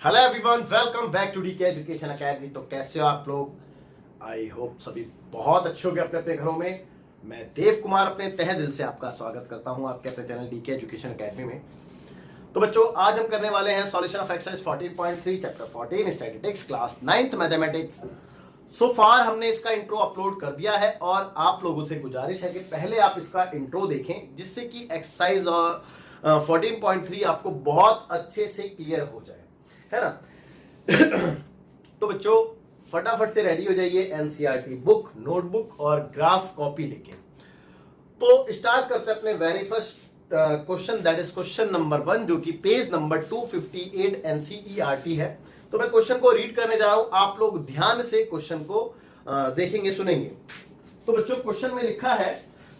Hello everyone, welcome back to DK education academy. तो कैसे हो आप लोग? आई होप सभी बहुत अच्छे होंगे अपने अपने घरों में। मैं देव कुमार अपने तहे दिल से आपका स्वागत करता हूं आपके अपने चैनल डीके एजुकेशन एकेडमी में। तो बच्चों, आज हम करने वाले हैं solution of exercise 14.3 chapter 14 statistics class 9th mathematics. So far हमने इसका इंट्रो अपलोड कर दिया है और आप लोगों से गुजारिश है कि पहले आप इसका इंट्रो देखें, जिससे कि एक्सरसाइज 14.3 आपको बहुत अच्छे से क्लियर हो जाए, है ना। तो बच्चों, फटाफट से रेडी हो जाइए एनसीईआरटी बुक, नोटबुक और ग्राफ कॉपी लेके। तो स्टार्ट करते हैं अपने very first question, that is question number 1, जो कि पेज नंबर 258 एनसीईआरटी है। तो मैं क्वेश्चन को रीड करने जा रहा हूं, आप लोग ध्यान से क्वेश्चन को देखेंगे, सुनेंगे। तो बच्चों, क्वेश्चन में लिखा है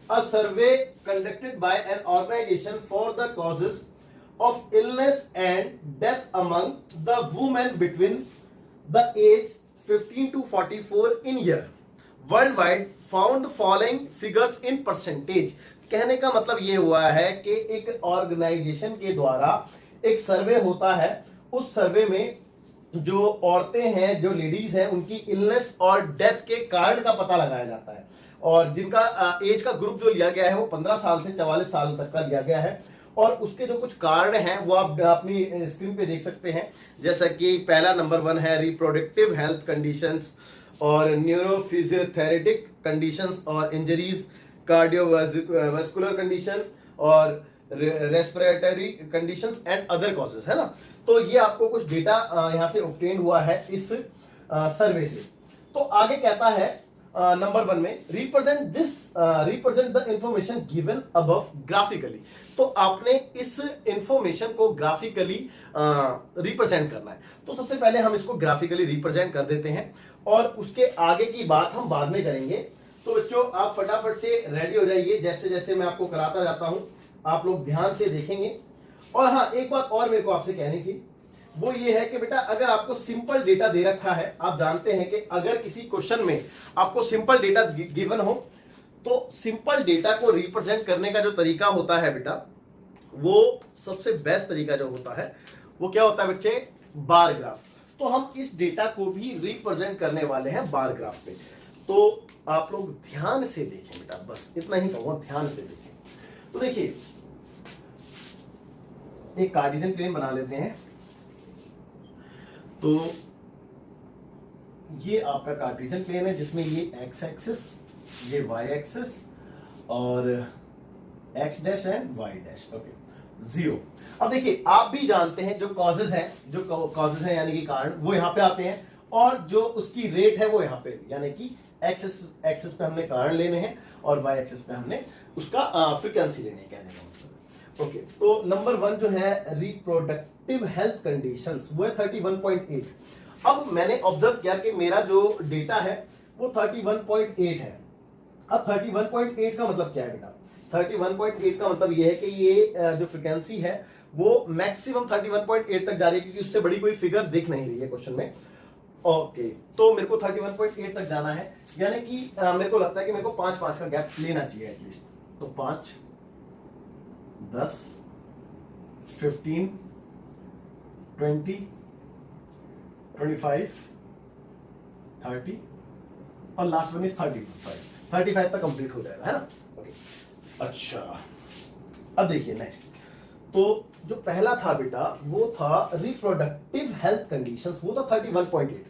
a survey conducted by an organisation for the causes of illness and death among the women between the age 15 to 44 in year worldwide found following figures in percentage। कहने का मतलब ये हुआ है कि एक ऑर्गेनाइजेशन के द्वारा एक सर्वे होता है। उस सर्वे में जो औरतें हैं, जो लेडीज हैं, उनकी इलनेस और डेथ के कारण का पता लगाया जाता है। और जिनका एज का ग्रुप जो लिया गया है वो 15 साल से 44 साल तक का लिया गया है। और उसके जो कुछ कारण हैं वो आप अपनी स्क्रीन पे देख सकते हैं। जैसा कि पहला नंबर 1 है रिप्रोडक्टिव हेल्थ कंडीशंस और न्यूरोफिजियोथेरेटिक कंडीशंस और इंजरीज, कार्डियोवास्कुलर कंडीशन और respiratory conditions and other causes, है ना। तो ये आपको कुछ डेटा यहां से ऑब्टेन हुआ है इस सर्वे से। तो आगे कहता है नंबर 1 में represent the information given above graphically. तो आपने इस इंफॉर्मेशन को ग्राफिकली रिप्रेजेंट करना है। तो सबसे पहले हम इसको ग्राफिकली रिप्रेजेंट कर देते हैं और उसके आगे की बात हम बाद में करेंगे। तो बच्चों, आप फटाफट से रेडी हो जाइए। जैसे जैसे मैं आपको कराता जाता हूं, आप लोग ध्यान से देखेंगे। और हाँ, एक बात और मेरे को आपसे कहनी थी, वो ये है कि बेटा, अगर आपको सिंपल डेटा दे रखा है, आप जानते हैं कि अगर किसी क्वेश्चन में आपको सिंपल डेटा गिवन हो तो सिंपल डेटा को रिप्रेजेंट करने का जो तरीका होता है बेटा, वो सबसे बेस्ट तरीका जो होता है वो क्या होता है बच्चे? बार ग्राफ। तो हम इस डेटा को भी रिप्रेजेंट करने वाले हैं बार ग्राफ पे। तो आप लोग ध्यान से देखें बेटा, बस इतना ही कहूंगा, ध्यान से देखें। तो देखिए, एक कार्टेशियन प्लेन बना लेते हैं। तो ये आपका कार्टेशियन प्लेन है जिसमें ये एक्स एक्सिस, ये वाई एक्सिस और x dash and y dash, okay, 0। अब देखिए, आप भी जानते हैं जो कॉजेज हैं यानी कि कारण, वो यहां पे आते हैं और जो उसकी रेट है वो यहां पे, यानी कि एक्सिस पे हमने कारण लेने हैं और वाई एक्सिस पे हमने उसका फ्रीक्वेंसी लेने हैं, कहने का मतलब। ओके, तो नंबर 1 जो है रिप्रोडक्टिव हेल्थ कंडीशंस, वो है 31.8। अब मैंने ऑब्जर्व किया कि मेरा जो डेटा है वो 31.8 है। अब 31.8 का मतलब क्या है बेटा? 31.8 का मतलब ये है कि ये जो फ्रीक्वेंसी है वो मैक्सिमम 31.8 तक जा रही है, क्योंकि उससे बड़ी कोई फिगर दिख नहीं रही है क्वेश्चन में। ओके, तो मेरे को 31.8 तक जाना है, यानी कि मेरे को लगता है कि मेरे को 5-5 का गैप लेना चाहिए एटलीस्ट। तो 5, 10, 15, 20, 25, 30 और लास्ट वन इज 35 तक कंप्लीट हो जाएगा, है ना। ओके, अच्छा, अब देखिए नेक्स्ट। तो जो पहला था बेटा वो था रिप्रोडक्टिव हेल्थ कंडीशंस, वो था 31.8।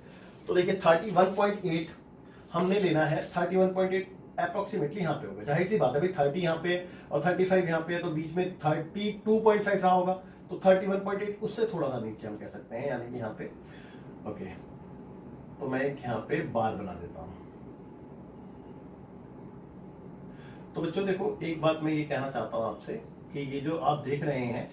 तो देखिए 31.8 हमने लेना है, 31.8 अप्रोक्सीमेटली यहाँ पे होगा, जाहिर सी बात है भाई, 30 यहाँ पे और 35 यहाँ पे है, तो बीच में 32.5 रहा होगा। तो 31.8 उससे थोड़ा सा नीचे हम कह सकते हैं, यानी कि यहाँ पे। ओके, तो मैं एक यहाँ पे बार बना देता हूं। तो बच्चों देखो, एक बात मैं ये कहना चाहता हूं आपसे कि ये जो आप देख रहे हैं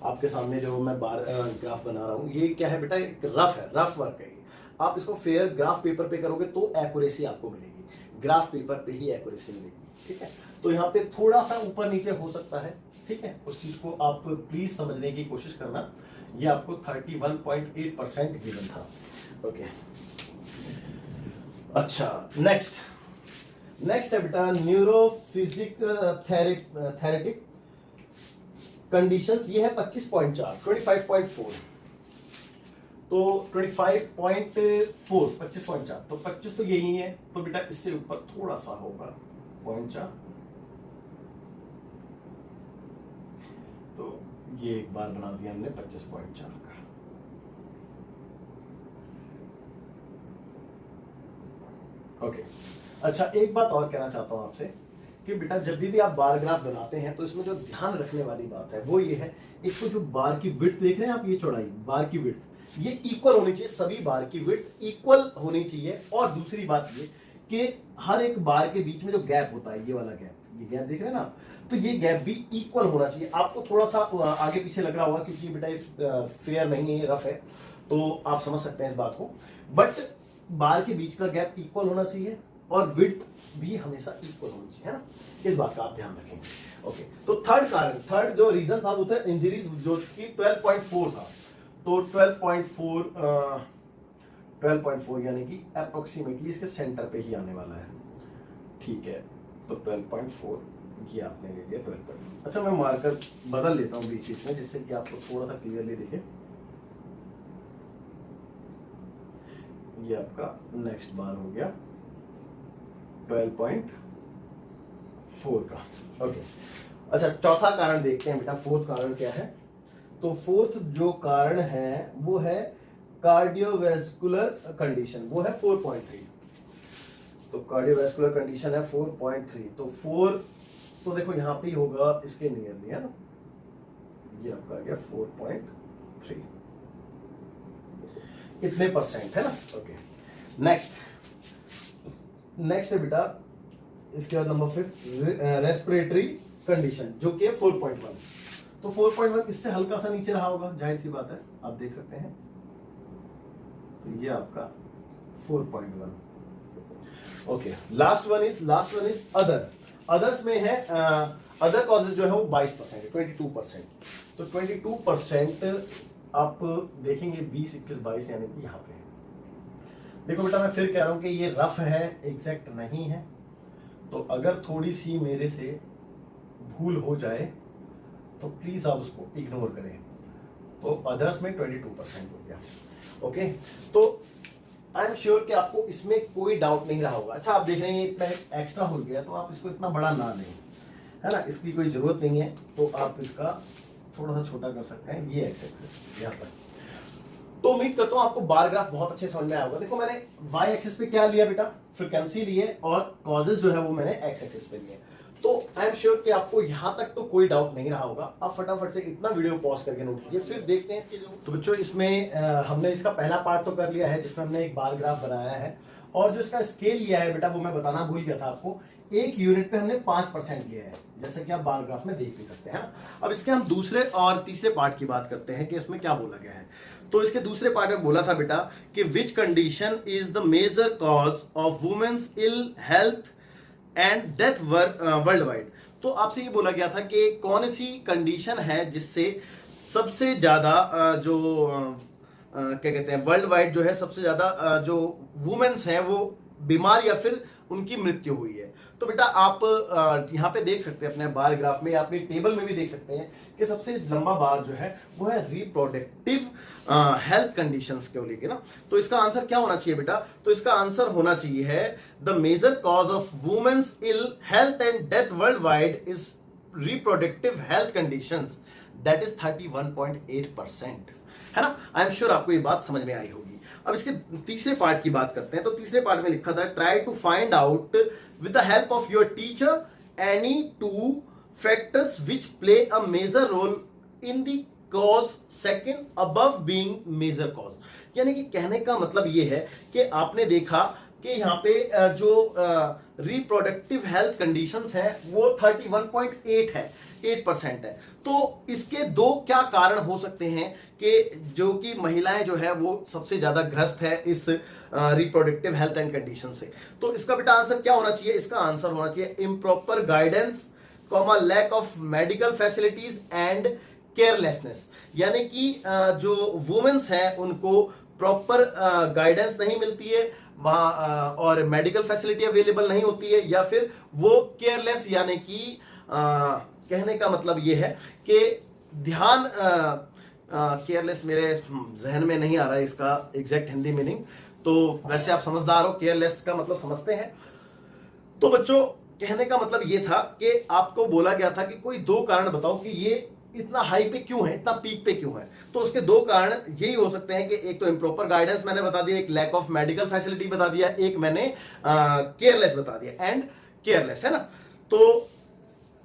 आपके सामने जो मैं बार ग्राफ बना रहा हूं, ये क्या है बेटा? एक रफ वर्क है। आप इसको फेयर ग्राफ पेपर पे करोगे तो एक्यूरेसी आपको मिलेगी, ग्राफ पेपर पे ही एक्यूरेसी मिलेगी, ठीक है। तो यहाँ पे थोड़ा सा ऊपर नीचे हो सकता है, ठीक है। उस चीज को आप प्लीज समझने की कोशिश करना। ये आपको 31.8% गिवन था। ओके, अच्छा, नेक्स्ट है बेटा न्यूरोफिजिक थेरेटिक कंडीशंस, ये है 25.4, 25.4। तो 25.4 25.4, तो 25 तो यही है, तो बेटा इससे ऊपर थोड़ा सा होगा 0.4, तो ये एक बार बना दिया हमने 25.4 का। ओके अच्छा, एक बात और कहना चाहता हूं आपसे कि बेटा जब भी आप बार ग्राफ बनाते हैं तो इसमें जो ध्यान रखने वाली बात है वो ये है, एक तो जो बार की विड्थ देख रहे हैं आप, ये चौड़ाई बार की विड्थ ये इक्वल होनी चाहिए, सभी बार की विड्थ इक्वल होनी चाहिए। और दूसरी बात ये कि हर एक बार के बीच में जो गैप होता है, ये वाला गैप, ये गैप देख रहे हैं ना आप, तो ये गैप भी इक्वल होना चाहिए। आपको थोड़ा सा आगे पीछे लग रहा होगा क्योंकि बेटा ये फेयर नहीं है, रफ है, तो आप समझ सकते हैं इस बात को, बट बार के बीच का गैप इक्वल होना चाहिए और विड्थ भी हमेशा इक्वल होनी चाहिए, है ना, इस बात का आप ध्यान रखेंगे। ओके, तो थर्ड कारण, थर्ड जो रीजन था वो था इंजरीज, जो कि 12.4 था, तो 12.4 यानी कि अप्रोक्सीमेटली इसके सेंटर पे ही आने वाला है, ठीक है, तो 12.4 ये आपने ले लिया 12.4। अच्छा, मैं मार्कर बदल लेता हूँ बीच बीच में जिससे कि आपको थोड़ा सा क्लियरली दिखे। ये आपका नेक्स्ट बार हो गया 12.4 का। ओके अच्छा, चौथा कारण देखते हैं बेटा, फोर्थ कारण क्या है। तो फोर्थ जो कारण है वो है कार्डियोवैस्कुलर कंडीशन, वो है 4.3। तो कार्डियोवैस्कुलर कंडीशन है 4.3, तो 4 तो देखो यहां पे ही होगा इसके नियरली, है ना, ये आपका आ गया 4.3, इतने परसेंट है ना। ओके नेक्स्ट है बेटा, इसके बाद नंबर 5 रेस्पिरेटरी कंडीशन जो कि 4.1। तो 4.1 इससे हल्का सा नीचे रहा होगा, जाहिर सी बात है, आप देख सकते हैं, तो ये आपका 4.1। Okay, last one is others में है, अदर कॉजेज जो है वो 22% है, 22%। तो 22% आप देखेंगे 20, 21, 22 यानी कि यहाँ पे है। देखो बेटा, मैं फिर कह रहा हूं कि ये रफ है, एग्जैक्ट नहीं है, तो अगर थोड़ी सी मेरे से भूल हो जाए तो प्लीज आप उसको इग्नोर करें। तो अदर्स में 22% हो गया। ओके, तो आई एम श्योर कि आपको इसमें कोई डाउट नहीं रहा होगा। अच्छा, आप देख रहे हैं इतना एक्स्ट्रा हो गया, तो आप इसको इतना बड़ा ना लें, है ना, इसकी कोई जरूरत नहीं है, तो आप इसका थोड़ा सा छोटा कर सकते हैं, ये एक्स एक्सिस यहाँ पर। तो उम्मीद करता हूं आपको बार ग्राफ बहुत अच्छे समझ में आया होगा। देखो, मैंने वाई एक्सिस पे क्या लिया बेटा, फ्रीक्वेंसी लिए, और कॉजेज जो है वो मैंने एक्स एक्सिस पे लिए। तो आई एम श्योर कि आपको यहां तक तो कोई डाउट नहीं रहा होगा। आप फटाफट से इतना वीडियो पॉज करके नोट कीजिए, फिर देखते हैं इसके जो। तो बच्चों, इसमें हमने इसका पहला पार्ट तो कर लिया है जिसमें हमने एक बार ग्राफ बनाया है, और जो इसका स्केल लिया है बेटा वो मैं बताना भूल गया था आपको, एक यूनिट पे हमने 5% लिया है, जैसे कि आप बार ग्राफ में देख भी सकते हैं। अब इसके हम दूसरे और तीसरे पार्ट की बात करते हैं कि इसमें क्या बोला गया है। तो इसके दूसरे पार्ट में बोला था बेटा कि which condition is the major cause of women's ill health and death world wide. तो आपसे ये बोला गया था कि कौन सी कंडीशन है जिससे सबसे ज्यादा क्या कहते हैं, वर्ल्ड वाइड जो है सबसे ज्यादा जो वुमेन्स हैं वो बीमार या फिर उनकी मृत्यु हुई है। तो बेटा आप यहाँ पे देख सकते हैं अपने बार ग्राफ में, अपनी टेबल में भी देख सकते हैं कि सबसे लंबा बार जो है वो है रिप्रोडक्टिव हेल्थ कंडीशंस के लेके ना। तो इसका आंसर क्या होना चाहिए बेटा, तो इसका आंसर होना चाहिए है the major cause of women's ill health and death world wide is reproductive health conditions, that is 31.8%, है ना। आई एम श्योर आपको ये बात समझ में आई होगी। अब इसके तीसरे पार्ट की बात करते हैं। तो तीसरे पार्ट में लिखा था, try to find out with the help of your teacher any 2 factors which play a major role in the cause second above being major cause. यानी कि कहने का मतलब ये है कि आपने देखा कि यहाँ पे जो रिप्रोडक्टिव हेल्थ कंडीशंस है वो 31.8 है, 8% है। तो इसके दो क्या कारण हो सकते हैं कि जो कि महिलाएं जो है वो सबसे ज्यादा ग्रस्त है इस रिप्रोडक्टिव हेल्थ एंड कंडीशन से। तो इसका बेटा आंसर क्या होना चाहिए, इसका आंसर होना चाहिए improper guidance, lack of medical facilities and carelessness. यानी कि जो वुमेन्स हैं उनको प्रॉपर गाइडेंस नहीं मिलती है वहां, और मेडिकल फैसिलिटी अवेलेबल नहीं होती है, या फिर वो केयरलेस, यानी कि कहने का मतलब ये है कि ध्यान केयरलेस मेरे जहन में नहीं आ रहा है इसका एग्जैक्ट हिंदी मीनिंग, तो वैसे आप समझदार हो, केयरलेस का मतलब समझते हैं। तो बच्चों कहने का मतलब ये था कि आपको बोला गया था कि कोई दो कारण बताओ कि ये इतना हाई पे क्यों है, इतना पीक पे क्यों है। तो उसके दो कारण यही हो सकते हैं कि एक तो इम्प्रॉपर गाइडेंस मैंने बता दिया, एक लैक ऑफ मेडिकल फैसिलिटी बता दिया, एक मैंने केयरलेस बता दिया, एंड केयरलेस है ना। तो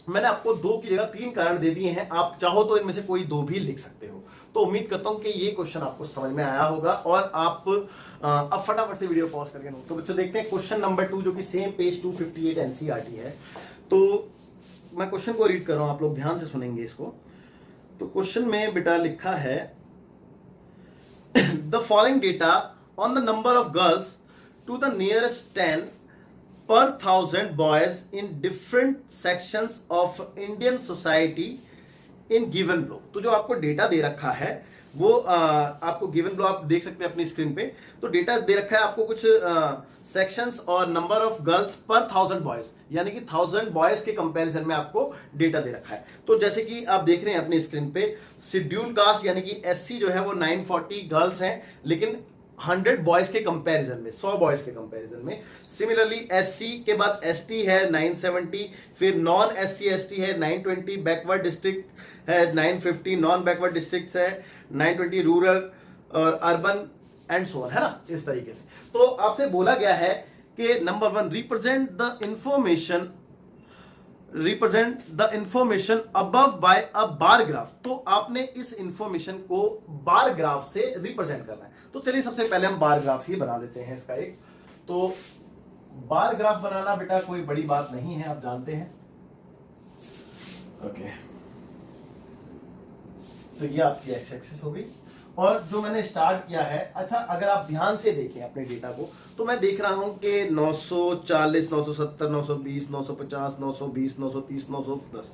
मैंने आपको दो की जगह तीन कारण दे दिए हैं, आप चाहो तो इनमें से कोई दो भी लिख सकते हो। तो उम्मीद करता हूं कि ये क्वेश्चन आपको समझ में आया होगा और आप अब फटाफट से वीडियो पॉज करके नोट। तो बच्चों देखते हैं क्वेश्चन नंबर 2 जो कि सेम पेज 258 एनसीईआरटी है। तो मैं क्वेश्चन को रीड कर रहा हूं, आप लोग ध्यान से सुनेंगे इसको। तो क्वेश्चन में बेटा लिखा है the following data on the number of girls to the nearest 10 per 1000 boys in different sections of Indian society in given block। तो जो आपको डेटा दे रखा है वो आपको गिवन ब्लॉक आप देख सकते हैं अपनी स्क्रीन पे। तो डेटा दे रखा है आपको कुछ सेक्शंस और नंबर ऑफ गर्ल्स पर 1000 बॉयज, यानी कि 1000 बॉयज के कंपैरिजन में आपको डेटा दे रखा है। तो जैसे कि आप देख रहे हैं अपनी स्क्रीन पे, शेड्यूल कास्ट यानी कि एससी जो है वो 940 गर्ल्स हैं, लेकिन 100 बॉयज के कंपैरिजन में, 100 बॉयज के कंपैरिजन में। सिमिलरली एससी के बाद एसटी है 970, फिर नॉन एससी एसटी है 920, बैकवर्ड डिस्ट्रिक्ट है 950, नॉन बैकवर्ड डिस्ट्रिक्ट्स है 920, रूरल और अर्बन एंड सो ऑन, है ना, इस तरीके से। तो आपसे बोला गया है कि number 1 represent the information above by a bar graph. तो आपने इस इंफॉर्मेशन को बार ग्राफ से रिप्रेजेंट करना है। तो चलिए सबसे पहले हम बार ग्राफ ही बना लेते हैं इसका एक। तो बार ग्राफ बनाना बेटा कोई बड़ी बात नहीं है, आप जानते हैं। ओके, तो ये आपकी एक्स एक्सिस हो गई और जो मैंने स्टार्ट किया है, अच्छा अगर आप ध्यान से देखें अपने डेटा को, तो मैं देख रहा हूं कि 940, 970, 920, 950, 920, 930, 910,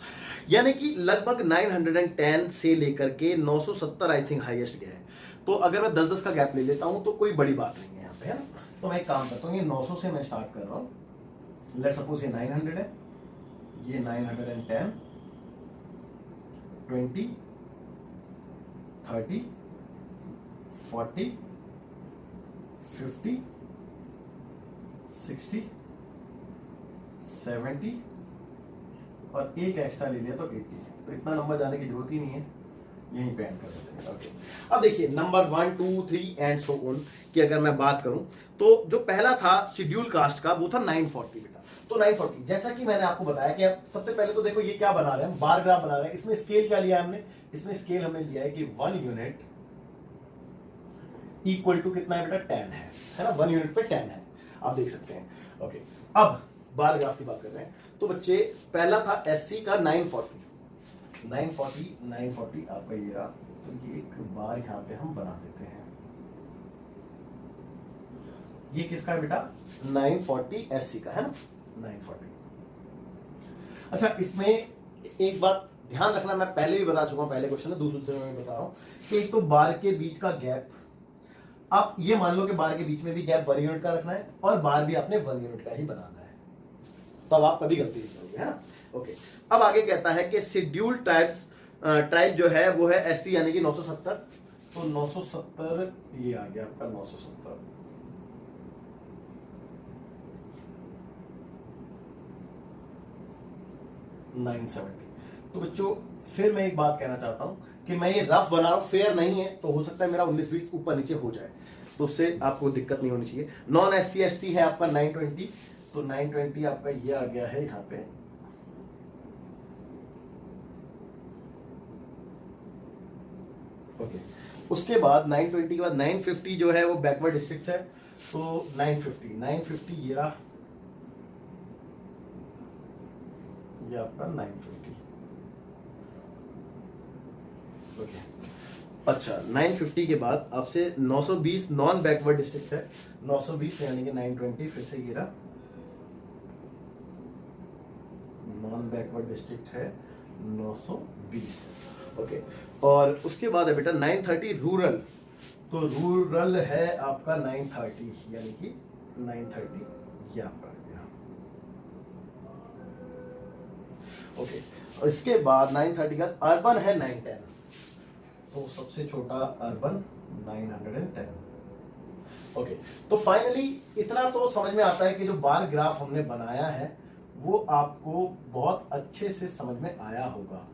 यानी कि लगभग 910 से लेकर के 970 आई थिंक हाईएस्ट गया है। तो अगर मैं 10-10 का गैप ले लेता हूं तो कोई बड़ी बात नहीं है यहाँ पे, है ना। तो मैं एक काम करता हूँ, ये 900 से मैं स्टार्ट कर रहा हूँ। लेट्स सपोज ये 900 है, ये 910, 20, 30, 40, 50, 60, 70 और एक एक्स्ट्रा ले लिया तो 80। तो इतना नंबर जाने की जरूरत ही नहीं है, यहीं पे एंड कर देते हैं। ओके, अब देखिए नंबर 1, 2, 3 एंड सो ऑन की अगर मैं बात करूं, तो जो पहला था शेड्यूल कास्ट का वो था 940 बेटा। तो 940 जैसा कि मैंने आपको बताया कि अब सबसे पहले तो देखो ये क्या बना रहे हैं, बार ग्राफ बना रहे हैं। इसमें स्केल क्या लिया है हमने, इसमें स्केल हमने लिया है कि 1 यूनिट इक्वल टू कितना है बेटा, 10 है ना। 1 यूनिट पे 10 है, आप देख सकते हैं। ओके, अब बार ग्राफ की बात कर रहे हैं। तो बच्चे पहला था एससी का 940 आपका ये रहा। तो ये एक बार यहां पे हम बना देते हैं। ये किसका है बेटा, 940 एससी का, है ना, 940। अच्छा, इसमें एक बात ध्यान रखना, मैं पहले भी बता चुका हूं, पहले क्वेश्चन में, दूसरे में बता रहा हूं कि एक तो बार के बीच का गैप, आप ये मान लो कि बार के बीच में भी गैप 1 यूनिट का रखना है और बार भी आपने 1 यूनिट का ही बनाना है, तब आप कभी गलती नहीं करोगे, है ना। ओके, अब आगे कहता है कि शेड्यूल ट्राइब जो है वो है एसटी यानी कि 970। तो 970 ये आ गया आपका 970। तो बच्चों फिर मैं एक बात कहना चाहता हूं कि मैं ये रफ बना रहा हूं, फेयर नहीं है, तो हो सकता है मेरा 19-20 ऊपर नीचे हो जाए, तो उससे आपको दिक्कत नहीं होनी चाहिए। नॉन एससी एसटी है आपका 920, तो 920 आपका ये आ गया है यहाँ पे। ओके, उसके बाद 920 के बाद 950 जो है वो बैकवर्ड डिस्ट्रिक्ट है। तो 950 ये रहा, ये आपका 950। ओके, अच्छा 950 के बाद आपसे 920 नॉन बैकवर्ड डिस्ट्रिक्ट है, 920 यानी कि 920 फिर से ये रहा, नॉन बैकवर्ड डिस्ट्रिक्ट है 920। ओके, और उसके बाद है बेटा 930 रूरल। तो रूरल है आपका 930 यानी कि 930 ये आपका आ गया। ओके, इसके बाद 930 का अर्बन है 910। तो सबसे छोटा अर्बन 910। ओके, तो फाइनली इतना तो समझ में आता है कि जो बार ग्राफ हमने बनाया है वो आपको बहुत अच्छे से समझ में आया होगा।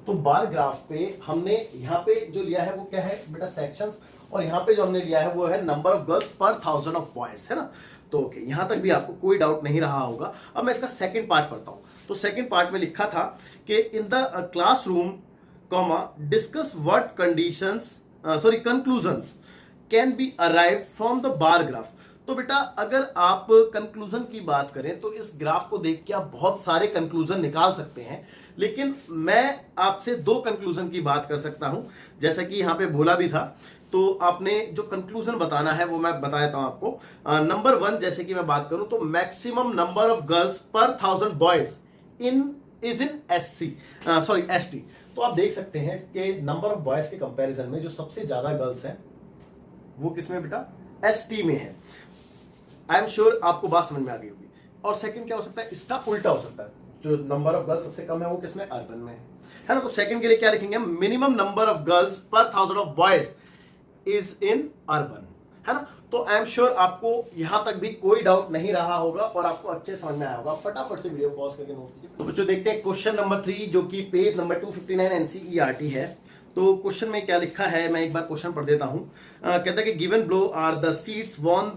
तो बार ग्राफ पे हमने यहाँ पे जो लिया है वो क्या है बेटा, सेक्शंस, और यहाँ पे जो हमने लिया है वो है नंबर ऑफ गर्ल्स पर 1000 ऑफ बॉयज, है ना। तो ओके, यहाँ तक भी आपको कोई डाउट नहीं रहा होगा। अब मैं इसका सेकंड पार्ट पढ़ता हूँ। तो सेकंड पार्ट में लिखा था कि in the classroom comma discuss what conditions conclusions can be arrive from the bar graph. तो बेटा अगर आप कंक्लूजन की बात करें तो इस ग्राफ को देख के आप बहुत सारे कंक्लूजन निकाल सकते हैं, लेकिन मैं आपसे दो कंक्लूजन की बात कर सकता हूं, जैसा कि यहां पे बोला भी था। तो आपने जो कंक्लूजन बताना है वो मैं बता देता हूं आपको। नंबर 1 जैसे कि मैं बात करूं तो मैक्सिमम नंबर ऑफ गर्ल्स पर 1000 बॉयज इज इन एसटी। तो आप देख सकते हैं कि नंबर ऑफ बॉयज के कंपैरिजन में जो सबसे ज्यादा गर्ल्स हैं वो किसमें बेटा, एसटी में है। आई एम श्योर आपको बात समझ में आ गई होगी। और सेकंड क्या हो सकता है, इसका उल्टा हो सकता है, जो नंबर ऑफ गर्ल्स सबसे कम है वो किसमें, अर्बन में है ना। तो सेकंड के लिए क्या लिखेंगे, मिनिमम नंबर ऑफ गर्ल्स पर 1000 of boys is in urban, है ना। तो आई एम श्योर आपको यहां तक भी कोई डाउट नहीं रहा होगा और आपको अच्छे समझ में आया होगा। फटाफट से वीडियो पॉज करके नोट कीजिए। तो बच्चों देखते हैं क्वेश्चन नंबर 3 जो कि पेज नंबर 259 एनसीईआरटी है। तो क्वेश्चन में क्या लिखा है, मैं एक बार क्वेश्चन पढ़ देता हूं। कहता है कि given below are the seats won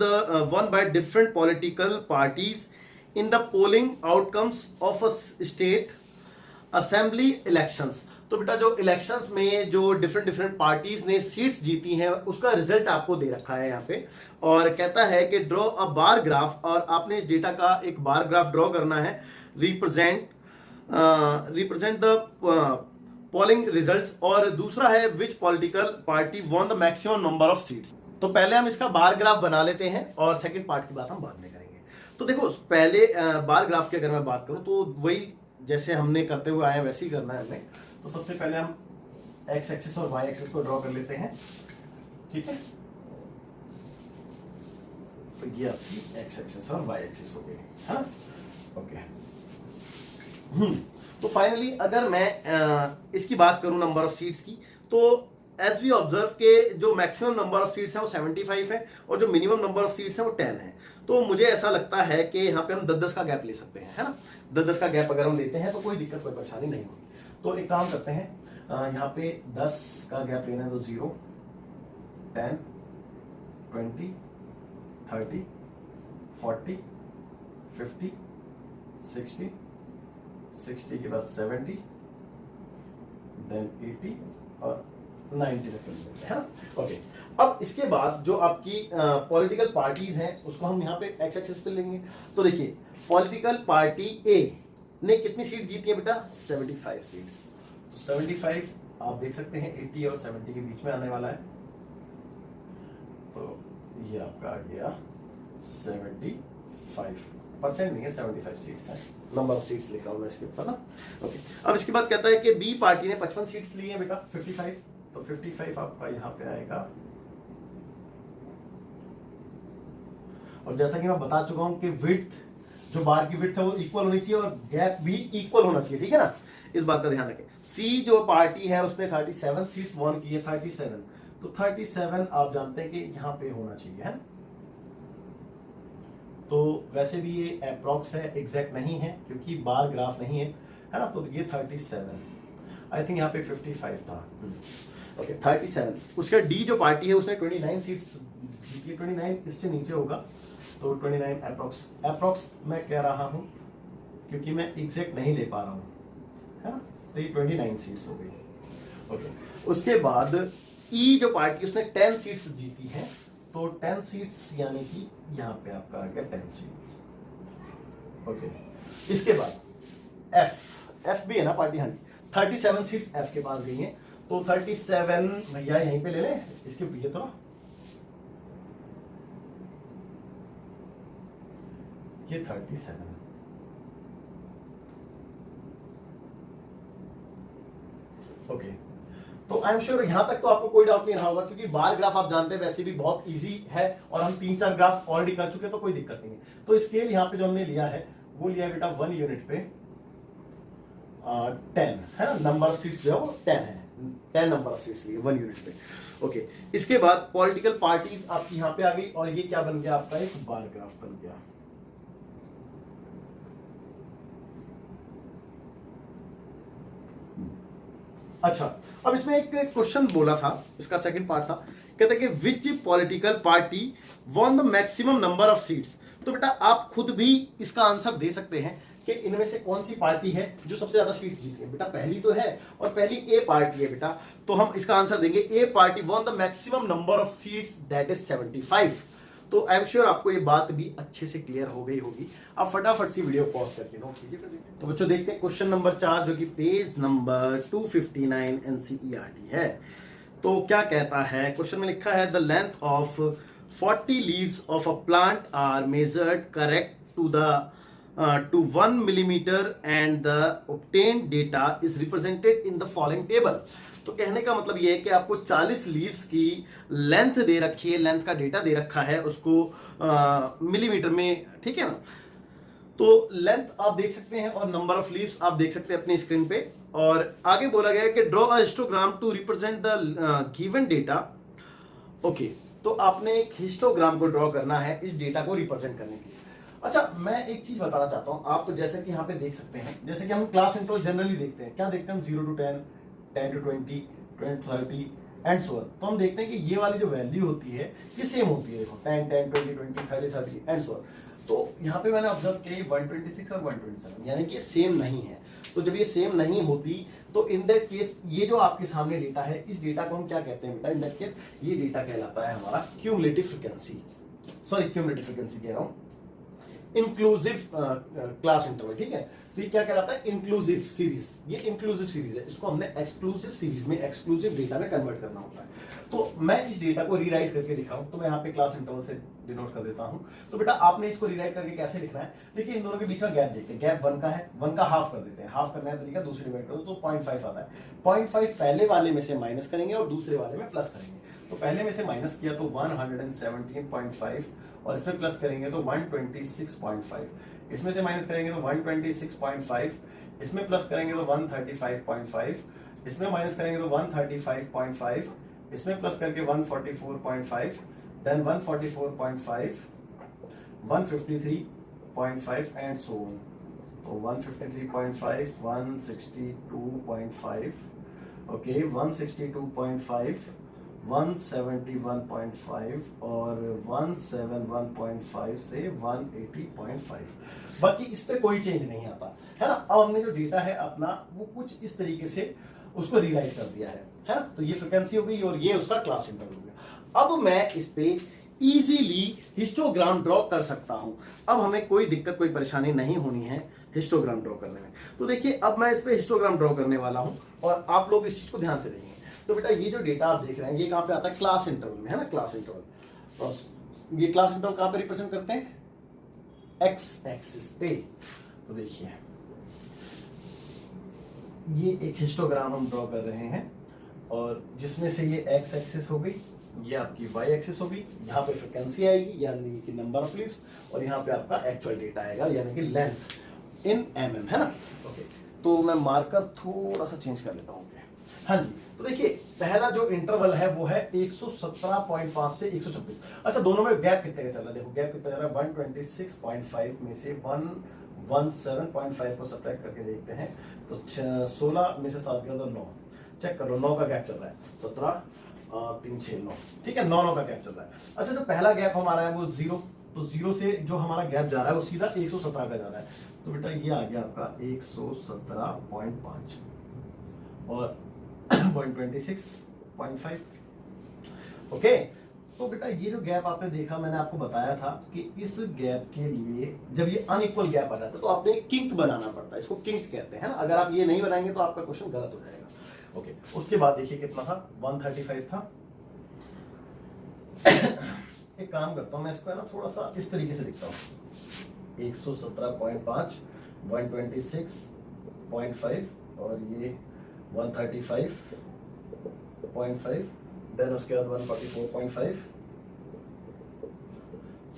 by different political parties in the polling outcomes of a state assembly elections। तो बेटा जो इलेक्शंस में जो डिफरेंट पार्टीज ने सीट्स जीती हैं उसका रिजल्ट आपको दे रखा है यहाँ पे, और कहता है कि ड्रॉ अ बार ग्राफ, और आपने इस डेटा का एक बार ग्राफ ड्रॉ करना है। रिप्रेजेंट द पोलिंग रिजल्ट्स, और दूसरा है विच political party won the maximum number of seats. तो पहले हम इसका बार ग्राफ बना लेते हैं और सेकंड पार्ट की बात हम बाद में करेंगे। तो देखो पहले बार ग्राफ की अगर मैं बात करूं तो वही जैसे हमने करते हुए आए हैं वैसे ही करना है हमें। तो सबसे पहले हम एक्स एक्सिस और वाई एक्सिस को ड्रॉ कर लेते हैं, ठीक है। तो ये आपकी एक्स एक्सिस और वाई एक्सिस हो गई, हाँ ओके। तो फाइनली अगर मैं इसकी बात करूं नंबर ऑफ सीट्स की, तो एज वी ऑब्जर्व के जो मैक्सिमम नंबर ऑफ सीट्स हैं वो 75 है और जो मिनिमम नंबर ऑफ सीट्स हैं वो 10 है। तो मुझे ऐसा लगता है कि यहाँ पे हम 10-10 का गैप ले सकते हैं, है ना। 10-10 का गैप अगर हम लेते हैं तो कोई दिक्कत कोई परेशानी नहीं होगी। तो एक काम करते हैं, यहाँ पे 10 का गैप लेना है तो 0, 10, 20, 30, 40, 50, 60, 60 के बाद 70, देन 80 और 90 तक चल जाते हैं, ओके। अब इसके बाद जो आपकी पॉलिटिकल पार्टीज हैं उसको हम यहाँ पे एक्स एक्सिस पे लेंगे। तो देखिए पॉलिटिकल पार्टी ए ने कितनी सीट जीती है बेटा, 75 सीट्स। तो 75 आप देख सकते हैं 80 और 70 के बीच में आने वाला है। तो ये आपका आ गया 75% नहीं है, 75 सीट्स है। नंबर ऑफ सीट्स लिखा हूं मैं इसके ऊपर ना, ओके। अब इसके बाद कहता है कि बी पार्टी ने 55 सीट्स ली है बेटा, 55। तो 55 आपका यहाँ पे आएगा। और जैसा कि मैं बता चुका हूं कि विड्थ, जो बार की विड्थ है वो इक्वल होनी चाहिए और गैप भी इक्वल होना चाहिए, ठीक है ना। इस बात का ध्यान रखें। सी जो पार्टी है उसने 37 सीट्स वॉन की है, 37। तो 37 आप जानते हैं कि यहाँ पे होना चाहिए, है। तो वैसे भी ये अप्रॉक्स है, एग्जैक्ट नहीं है क्योंकि बार ग्राफ नहीं है ना। तो ये 37, आई थिंक यहाँ पे 55 था, ओके 37। उसका डी जो पार्टी है उसने 29 सीट्स जीती, 29 इससे नीचे होगा। तो 29 अप्रॉक्स मैं कह रहा हूँ क्योंकि मैं एग्जैक्ट नहीं ले पा रहा हूँ, है ना। तो ये 29 सीट्स हो गई, ओके। उसके बाद ई जो पार्टी उसने 10 सीट्स जीती है। तो 10 सीट्स यानी कि यहाँ पे आपका आ गया 10 सीट्स, ओके। इसके बाद एफ भी है ना पार्टी, हाँ जी, 37 सीट्स एफ के पास गई हैं। तो 37 भैया यहीं पे ले लें, इसके ये थोड़ा ये 37, ओके। तो आई एम श्योर यहां तक तो आपको कोई डाउट नहीं रहा होगा क्योंकि बार ग्राफ आप जानते हैं वैसे भी बहुत इजी है और हम 3-4 ग्राफ ऑलरेडी कर चुके हैं, तो कोई दिक्कत नहीं है। तो स्केल यहाँ पे जो हमने लिया है वो लिया है बेटा 1 यूनिट पे 10 है ना। नंबर ऑफ सीट्स जो है वो 10 है, 10 नंबर ऑफ सीट्स लिए 1 यूनिट पे। ओके, इसके बाद पॉलिटिकल पार्टीज आपकी यहाँ पे आ गई और ये क्या बन गया आपका एक बार ग्राफ बन गया। अच्छा, अब इसमें एक क्वेश्चन बोला था, इसका सेकंड पार्ट था, कहते हैं कि विच political party won the maximum number of seats. तो बेटा आप खुद भी इसका आंसर दे सकते हैं कि इनमें से कौन सी पार्टी है जो सबसे ज्यादा सीट्स जीती है। बेटा पहली तो है और पहली ए पार्टी है बेटा, तो हम इसका आंसर देंगे a party won the maximum number of seats that is 75। तो आई एम श्योर आपको ये बात भी अच्छे से क्लियर हो गई होगी। आप फटाफट सी वीडियो पॉज करके नोट कीजिए, फिर देखते हैं। तो बच्चों देखते हैं क्वेश्चन नंबर 4 जो कि पेज नंबर 259 एनसीईआरटी है। तो क्या कहता है क्वेश्चन में लिखा है the length of 40 leaves of a plant are measured correct to 1 millimeter and the obtained data is represented in the following table। तो कहने का मतलब ये है कि आपको 40 लीव्स की लेंथ दे रखी है, लेंथ का डेटा दे रखा है उसको मिलीमीटर में, ठीक है ना। तो लेंथ आप देख सकते हैं और नंबर ऑफ लीव्स आप देख सकते हैं अपनी स्क्रीन पे। और आगे बोला गया है कि draw a histogram to represent the given data. Okay, तो आपने एक हिस्टोग्राम को ड्रॉ करना है इस डेटा को रिप्रेजेंट करने के लिए। अच्छा, मैं एक चीज बताना चाहता हूं, आप जैसे कि यहाँ पे देख सकते हैं, जैसे कि हम क्लास इंटरवल जनरली देखते हैं, क्या देखते हैं हम 0 to 10, 10 to 20, 20 to 30 and so on. तो हम देखते हैं कि ये वाली जो वैल्यू होती है ये सेम होती है, देखो 10, 10, 20, 20, 30, 30 एंड सो ऑन। तो यहाँ पे मैंने ऑब्जर्व किया 126 और 127 यानी कि सेम नहीं है। तो जब ये सेम नहीं होती तो इन दैट केस ये जो आपके सामने डेटा है, इस डेटा को हम क्या कहते हैं बेटा, इन दैट केस ये डेटा कहलाता है हमारा cumulative frequency, sorry cumulative frequency कह रहा हूं, इंक्लूसिव क्लास इंटरवल, ठीक है। तो ये क्या कहलाता है, इंक्लूसिव सीरीज। ये इंक्लूसिव सीरीज है, इसको हमने एक्सक्लूसिव सीरीज में, एक्सक्लूसिव डेटा में कन्वर्ट करना होता है। तो मैं इस डेटा को रीराइट करके दिखाऊं, तो मैं यहाँ पे क्लास इंटरवल से डिनोट कर देता हूं। तो बेटा आपने इसको रीराइट करके कैसे लिखना है, देखिए इन दोनों के बीच में गैप देखते हैं, गैप 1 का है, 1 का हाफ कर देते हैं, हाफ करने का तरीका दूसरे डिवाइड करो तो 0.5 आता है। 0.5 पहले वाले में से माइनस करेंगे और दूसरे वाले में प्लस करेंगे। तो पहले में से माइनस किया तो 117.5 और इसमें प्लस करेंगे तो 126.5, इसमें से माइनस करेंगे तो 126.5, इसमें प्लस करेंगे तो 135.5, इसमें माइनस करेंगे तो 135.5, इसमें प्लस करके 144.5, देन 144.5, 153.5 एंड सो ऑन। तो 153.5, 162.5, ओके 162.5, 171.5 और 171.5 से 180.5, बाकी इस पे कोई चेंज नहीं आता है ना। अब हमने जो डेटा है अपना वो कुछ इस तरीके से उसको रीराइट कर दिया है ना। तो ये फ्रीक्वेंसी हो गई और ये उसका क्लास इंटरवल हो गया। अब मैं इस पे इजीली हिस्टोग्राम ड्रॉ कर सकता हूं। अब हमें कोई दिक्कत, कोई परेशानी नहीं होनी है हिस्टोग्राम ड्रॉ करने में। तो देखिए अब मैं इस पे हिस्टोग्राम ड्रॉ करने वाला हूं और आप लोग इस चीज को ध्यान से देखेंगे। तो बेटा ये जो डेटा आप देख रहे हैं ये कहां पे आता है, क्लास इंटरवल में, है ना। क्लास इंटरवल, तो ये क्लास इंटरवल कहां पे रिप्रेजेंट करते हैं, एक्स एक्सिस पे। तो देखिए ये एक हिस्टोग्राम हम ड्रॉ कर रहे हैं और जिसमें से ये एक्स एक्सिस हो गई, ये आपकी वाई एक्सिस होगी, यहाँ पे फ्रीक्वेंसी आएगी यानी कि नंबर ऑफ लीव्स, और यहाँ पे आपका एक्चुअल डेटा आएगा यानी कि लेंथ इन mm, है ना। ओके, तो मैं मार्कर थोड़ा सा चेंज कर लेता हूँ। हाँ जी, तो देखिए पहला जो इंटरवल है वो है 117.5 से 126। अच्छा, दोनों में गैप कितने का चल रहा है, देखो गैप कितना चल रहा है, 126.5 में से 117.5 को सब्ट्रैक्ट करके देखते हैं तो 16 में से 7 गया तो 9, चेक कर लो 9 का गैप चल रहा है, 17 3 6 9, ठीक है, 9 का गैप चल रहा है। अच्छा, जो पहला गैप हमारा है वो 0, तो 0 से जो हमारा गैप जा रहा है वो सीधा 117 का जा रहा है। तो बेटा ये आ गया आपका 117.5 और 126.5। ओके, तो बेटा ये जो गैप आपने देखा, मैंने आपको बताया था कि इस गैप के लिए जब ये अनइक्वल गैप आ जाता है तो आपने किंक बनाना पड़ता है, इसको किंक कहते हैं ना। अगर आप ये नहीं बनाएंगे तो आपका क्वेश्चन गलत हो जाएगा। ओके, उसके बाद देखिए कितना था, 135 था। एक काम करता हूं मैं इसको है ना थोड़ा सा इस तरीके से लिखता हूं, 117.5, 126.5 और ये 135.5, देन उसके बाद 144.5,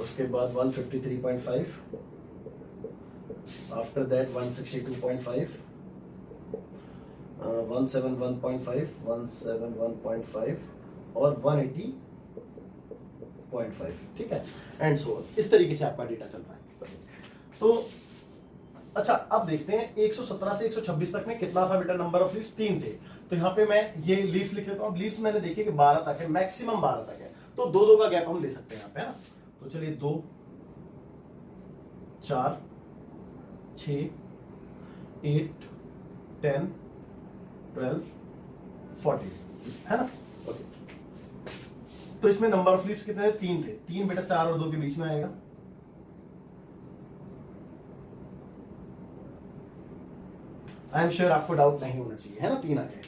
उसके बाद 153.5, आफ्टर दैट 162.5, 171.5, 171.5 और 180.5, ठीक है, एंड सो इस तरीके से आपका डेटा चल रहा है। तो अच्छा, अब देखते हैं 117 से 126 तक में कितना था बेटा नंबर ऑफ लीव्स, 3 थे। तो यहाँ पे मैं ये लीव्स लिख लेता हूँ। अब लीव्स मैंने देखे कि 12 तक है, मैक्सिमम 12 तक है, तो 2-2 का गैप हम ले सकते हैं यहाँ पे, है ना। तो चलिए 2, 4, 6, 8, 10, 12, 14, है ना। ओके, तो इसमें नंबर ऑफ लीव्स कितने थे, 3 थे। 3 बेटा 4 और 2 के बीच में आएगा। आई एम श्योर आपको डाउट नहीं होना चाहिए, है ना, 3 आ गए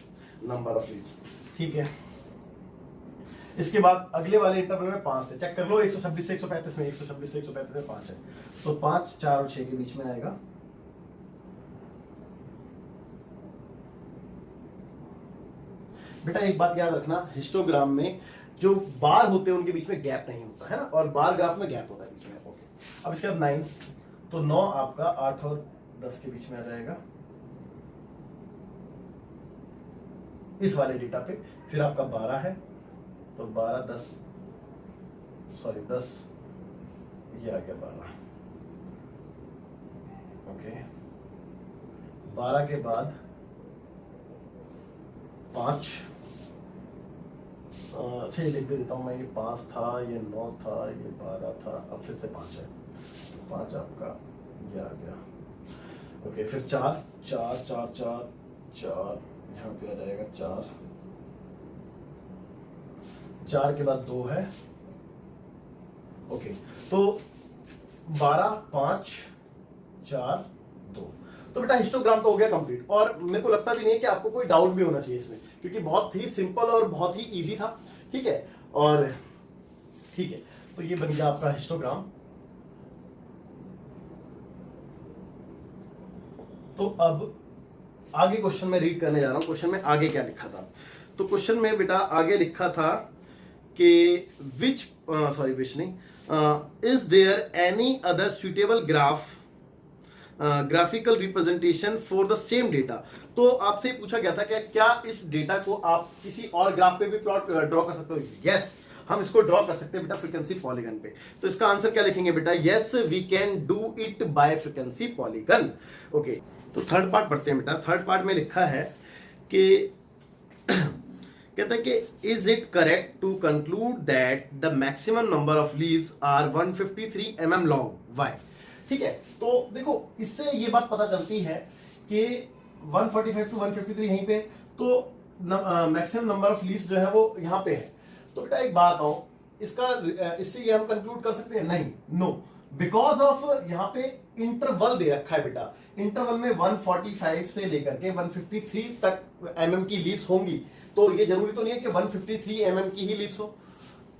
नंबर ऑफ लीव्स, ठीक है। इसके बाद अगले वाले इंटरवल में 5 थे, चेक कर लो। 126 से 135 में, 126 से 135 में 5 है, तो 5, 4 और 6 के बीच में आएगा। बेटा एक बात याद रखना, हिस्टोग्राम में जो बार होते हैं उनके बीच में गैप नहीं होता है ना, और बार ग्राफ में गैप होता है बीच में। ओके, अब इसके बाद 9, तो 9 आपका 8 और 10 के बीच में आ जाएगा इस वाले डेटा पे। फिर आपका 12 है, तो 12, 10, सॉरी 10, ये आ गया 12। ओके, 12 के बाद 5, अच्छा ये लिख भी देता हूं मैं, ये 5 था, ये 9 था, ये 12 था, अब फिर से 5 है, 5 आपका ये आ गया। ओके, फिर 4, 4, 4, 4, 4 यहाँ पे आ जाएगा 4, 4 के बाद 2 है। ओके, तो 12, 5, 4, 2, तो बेटा हिस्टोग्राम तो हो गया कंप्लीट। और मेरे को लगता भी नहीं है कि आपको कोई डाउट भी होना चाहिए इसमें, क्योंकि बहुत ही सिंपल और बहुत ही इजी था, ठीक है। और ठीक है, तो ये बन गया आपका हिस्टोग्राम। तो अब आगे क्वेश्चन में रीड करने जा रहा हूं। क्वेश्चन में आगे क्या लिखा था, तो क्वेश्चन में बेटा आगे लिखा था कि विच नहीं, is there any other suitable graphical representation for the same data. तो आपसे पूछा गया था कि क्या इस डेटा को आप किसी और ग्राफ पे भी प्लॉट ड्रॉ कर सकते हो। यस, हम इसको ड्रॉ कर सकते हैं बेटा फ्रीक्वेंसी पॉलीगन पे। तो इसका आंसर क्या लिखेंगे बेटा, yes we can do it by frequency polygon. Okay, तो थर्ड पार्ट पढ़ते हैं बेटा। थर्ड पार्ट में लिखा है कि कहता है कि is it correct to conclude that the maximum number of leaves are 153 mm long, why. ठीक है, तो देखो इससे ये बात पता चलती है कि 145 टू 153 यहीं पे, तो मैक्सिमम नंबर ऑफ लीव्स जो है वो यहाँ पे है। तो बेटा एक बात आओ, इससे ये हम कंक्लूड कर सकते हैं, नहीं, नो, बिकॉज ऑफ यहाँ पे इंटरवल दे रखा है बेटा। इंटरवल में 145 से लेकर के 153 तक mm की लीव्स होंगी, तो ये जरूरी तो नहीं है कि 153 mm की ही लीव्स हो।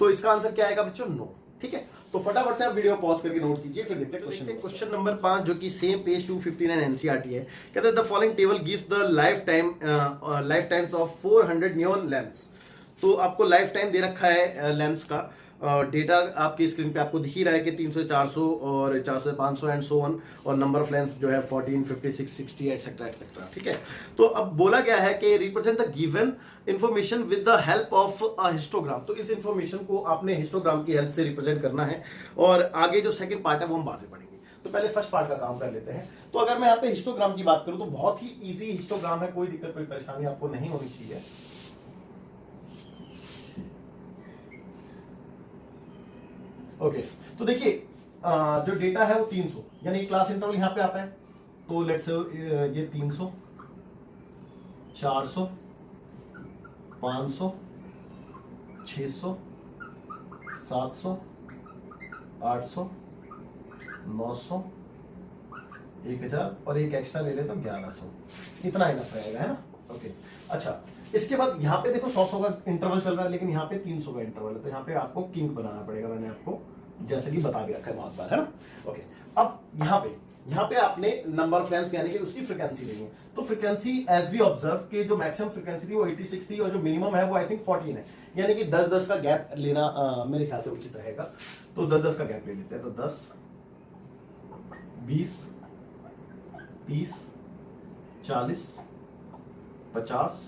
तो इसका आंसर क्या आएगा बच्चों, नो। ठीक है, तो फटाफट से आप वीडियो पॉज करके नोट कीजिए, फिर देखते हैं क्वेश्चन नंबर 5, जो कि सेम पेज 259 एनसीईआरटी है। कहते हैं the following table gives the life times of 400 neon lamps. तो आपको लाइफ टाइम दे रखा है लैंप्स का। डेटा आपकी स्क्रीन पे आपको दिख ही रहा है कि 300, 400 और 400, 500 एंड सो ऑन, और नंबर ऑफ लैंप्स जो है 14, 56, 60 एटसेट्रा एटसेट्रा। ठीक है, तो अब बोला गया है कि represent the given information with the help of a histogram. तो इस इंफॉर्मेशन को आपने हिस्टोग्राम की हेल्प से रिप्रेजेंट करना है, और आगे जो सेकंड पार्ट है वो हम बाद में पढ़ेंगे। तो पहले फर्स्ट पार्ट का काम कर लेते हैं। तो अगर मैं यहाँ पे हिस्टोग्राम की बात करूं तो बहुत ही इजी हिस्टोग्राम है, कोई दिक्कत कोई परेशानी आपको नहीं होनी चाहिए। ओके, तो देखिए जो डेटा है वो 300, यानी क्लास इंटरवल यहां पे आता है। तो लेट्स से ये 300, 400, 500, 600, 700, 800, 900, 1000 और एक एक्स्ट्रा ले ले तो 1100, इतना इनफ रहेगा, है ना। ओके, अच्छा, इसके बाद यहाँ पे देखो 100 का इंटरवल चल रहा है, लेकिन यहाँ पे 300 का इंटरवल है, तो यहाँ पे आपको किंक बनाना पड़ेगा। मैंने आपको जैसे कि बता भी रखा है बहुत बार, है ना। ओके, अब यहाँ पे आपने नंबर ऑफ लैंप्स यानी कि उसकी फ्रीक्वेंसी लेनी है। तो फ्रीक्वेंसी एज वी ऑब्जर्व कि जो मैक्सिमम फ्रीक्वेंसी थी वो 86 थी, और जो मिनिमम है वो आई थिंक 14 है, यानी कि 10-10 का गैप लेना मेरे ख्याल से उचित रहेगा। तो 10-10 का गैप ले लेते हैं। तो 10, 20, 30, 40, 50,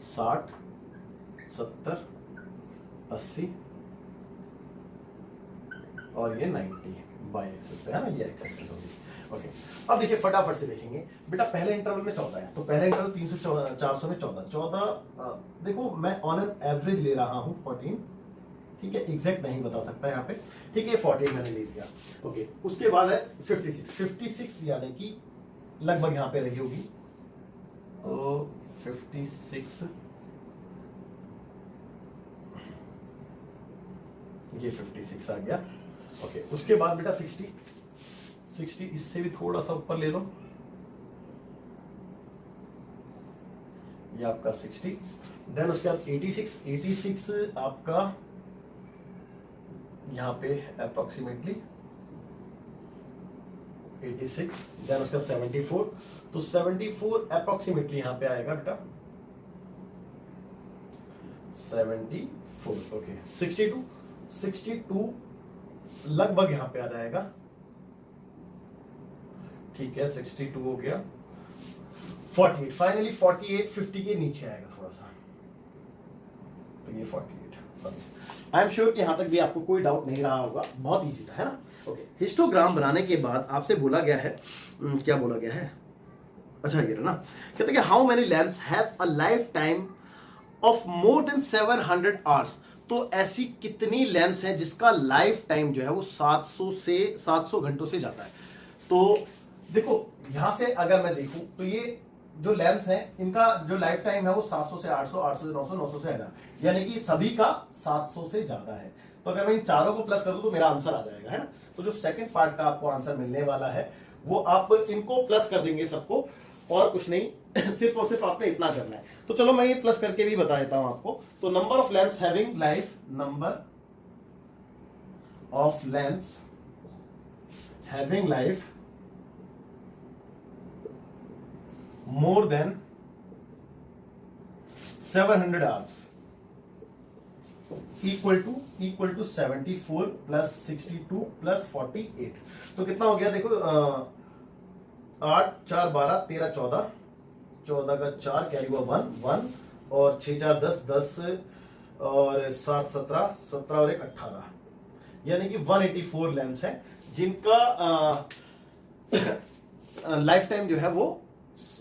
60, 70, 80 और ये 90 बाई एक्सेस पे है ना, ये एक्स एक्सेस होगी। ओके, अब देखिए फटाफट से देखेंगे बेटा, पहले इंटरवल में 14 है, तो पहले इंटरवल 300 400 में 14 देखो मैं ऑन एन एवरेज ले रहा हूँ 14, ठीक है, एग्जैक्ट नहीं बता सकता यहाँ पे, ठीक है, 14 मैंने ले लिया। ओके, उसके बाद है 56 यानी कि लगभग यहाँ पे रही होगी, तो 56 ये 56 आ गया। ओके, उसके बाद बेटा 60 इससे भी थोड़ा सा ऊपर ले लो, ये आपका 60, देन उसके बाद 86 आपका यहाँ पे अप्रोक्सीमेटली 86, देन उसका 74, तो 74 अप्रोक्सीमेटली यहाँ पे आएगा बेटा 74। ओके, 62 लगभग यहाँ पे आ जाएगा, ठीक है, 62 हो गया। 48 फाइनली 48 50 के नीचे आएगा थोड़ा सा, तो ये 48। आई एम श्योर कि यहां तक भी आपको कोई डाउट नहीं रहा होगा, बहुत इजी था, है ना। ओके, हिस्टोग्राम बनाने के बाद आपसे बोला गया है, क्या बोला गया है, अच्छा ये ना, कहते हैं how many lamps have a life time of more than 700 hours, तो ऐसी कितनी लैम्प्स हैं जिसका लाइफ टाइम जो है वो 700 घंटों से जाता है। तो देखो यहां से अगर मैं देखूं तो ये जो लैम्प्स हैं इनका जो लाइफ टाइम है वो 700 से 800, 800 से 900, 900 से 1000, यानी कि सभी का 700 से ज्यादा है। तो अगर मैं इन चारों को प्लस कर दूं तो मेरा आंसर आ जाएगा, है ना। तो जो सेकंड पार्ट का आपको आंसर मिलने वाला है वो आप इनको प्लस कर देंगे सबको, और कुछ नहीं, सिर्फ और सिर्फ आपने इतना करना है। तो चलो मैं ये प्लस करके भी बता देता हूं आपको। तो number of lamps having life, number of lamps having life more than 700 hours equal to 74 plus 62 plus 48। तो कितना हो गया देखो, 8 4 12 13 14, 14 का 4 कैरी हुआ 1 और 6 4 10 10 और 7 17 17 और 1 18, यानी कि 184 लैम्प्स हैं जिनका लाइफ टाइम जो है वो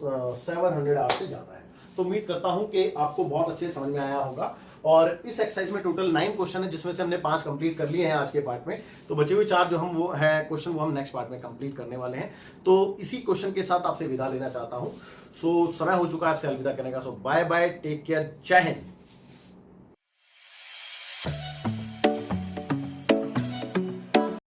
700 आवर्स से ज्यादा है। तो उम्मीद करता हूं कि आपको बहुत अच्छे समझ में आया होगा। और इस एक्सरसाइज में टोटल 9 क्वेश्चन है, जिसमें से हमने 5 कंप्लीट कर लिए हैं आज के पार्ट में। तो बचे हुए 4 जो हम वो है क्वेश्चन वो हम नेक्स्ट पार्ट में कंप्लीट करने वाले हैं। तो इसी क्वेश्चन के साथ आपसे विदा लेना चाहता हूं। सो समय हो चुका है आपसे अलविदा करने का। सो बाय बाय, टेक केयर, जय हिंद।